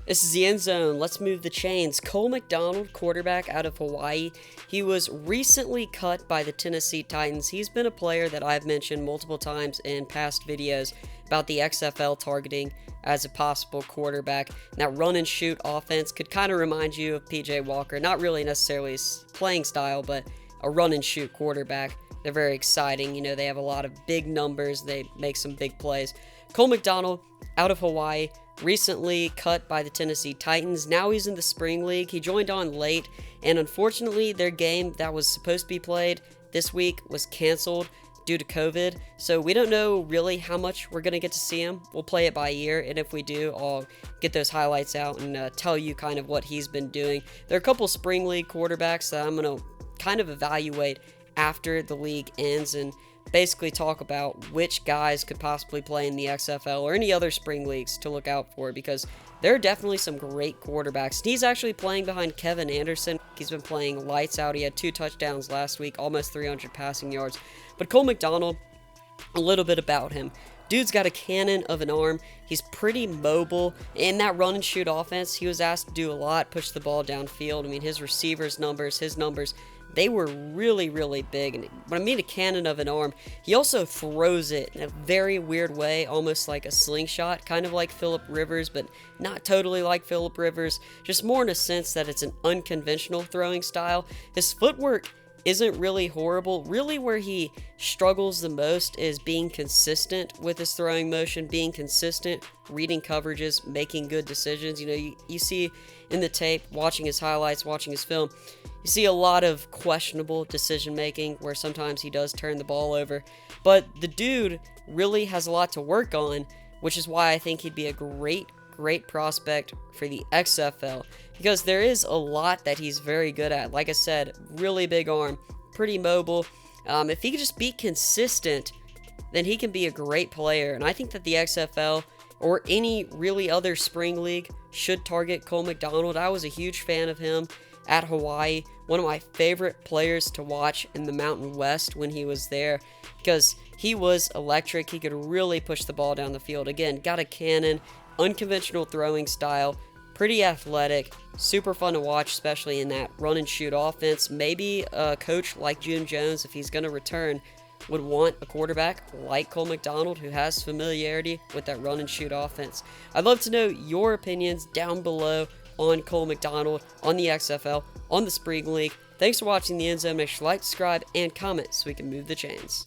This is the end zone. Let's move the chains. Cole McDonald, quarterback out of Hawaii. He was recently cut by the Tennessee Titans. He's been a player that I've mentioned multiple times in past videos about the XFL targeting as a possible quarterback. And that run and shoot offense could kind of remind you of PJ Walker. Not really necessarily his playing style, but a run and shoot quarterback. They're very exciting. You know, they have a lot of big numbers. They make some big plays. Cole McDonald out of Hawaii, recently cut by the Tennessee Titans. Now he's in the spring league. He joined on late, and unfortunately their game that was supposed to be played this week was canceled due to COVID. So we don't know really how much we're going to get to see him. We'll play it by ear, and if we do, I'll get those highlights out and tell you kind of what he's been doing. There are a couple spring league quarterbacks that I'm going to kind of evaluate after the league ends and basically talk about which guys could possibly play in the XFL or any other spring leagues to look out for, because there are definitely some great quarterbacks. He's actually playing behind Kevin Anderson. He's been playing lights out. He had 2 touchdowns last week, almost 300 passing yards. But Cole McDonald, a little bit about him. Dude's got a cannon of an arm. He's pretty mobile. In that run and shoot offense, he was asked to do a lot, push the ball downfield. I mean, his receivers' numbers, his numbers, they were really, really big. And when I mean a cannon of an arm, he also throws it in a very weird way, almost like a slingshot, kind of like Phillip Rivers, but not totally like Phillip Rivers, just more in a sense that it's an unconventional throwing style. His footwork isn't really horrible. Really where he struggles the most is being consistent with his throwing motion, being consistent, reading coverages, making good decisions. You know, you see in the tape, watching his highlights, watching his film, you see a lot of questionable decision making where sometimes he does turn the ball over. But the dude really has a lot to work on, which is why I think he'd be a great prospect for the XFL, because there is a lot that he's very good at. Like I said, really big arm, pretty mobile. If he could just be consistent, then he can be a great player. And I think that the XFL or any really other spring league should target Cole McDonald. I was a huge fan of him at Hawaii, one of my favorite players to watch in the Mountain West when he was there, because he was electric. He could really push the ball down the field. Again, got a cannon, unconventional throwing style, pretty athletic, super fun to watch, especially in that run and shoot offense. Maybe a coach like June Jones, if he's going to return, would want a quarterback like Cole McDonald who has familiarity with that run and shoot offense. I'd love to know your opinions down below on Cole McDonald, on the XFL, on the Spring League. Thanks for watching the End Zone. Make sure to like, subscribe, and comment so we can move the chains.